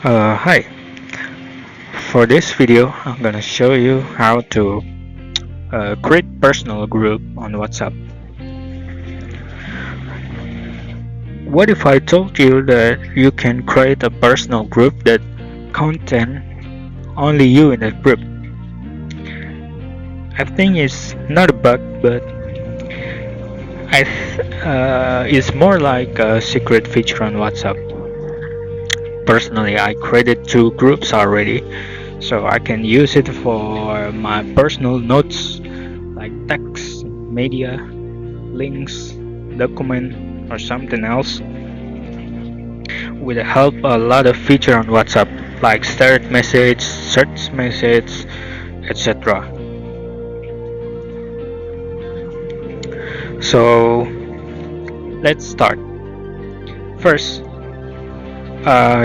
Hi, for this video I'm gonna show you how to create personal group on WhatsApp. What if I told you that you can create a personal group that contain only you in that group? I think it's not a bug, but it's more like a secret feature on WhatsApp. Personally, I created two groups already, so I can use it for my personal notes like text, media, links, document, or something else with the help a lot of feature on WhatsApp like start message, search message, etc. So let's start. First,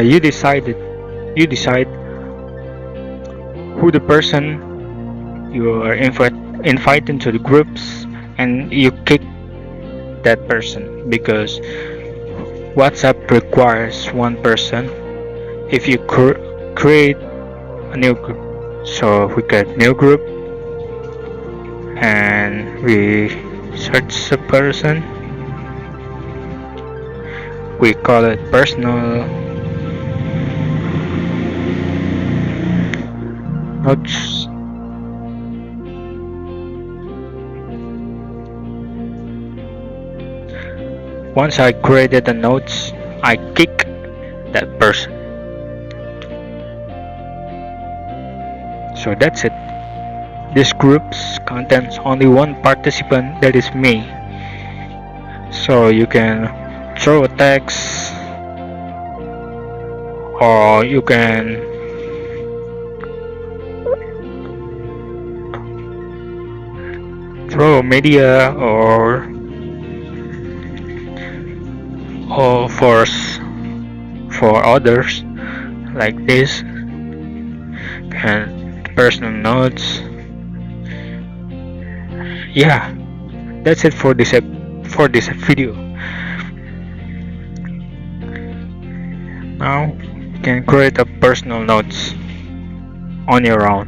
you decide who the person you are inviting to the groups, and you kick that person because WhatsApp requires one person if you create a new group. So we get new group and we search the person. We call it personal notes. Once I created the notes, I kick that person. So that's it. This group contains only one participant, that is me. So you can throw a text, or you can throw media, or for others like this, and personal notes. Yeah, that's it for this video. Now you can create a personal notes on your own.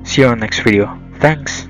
See you on next video. Thanks.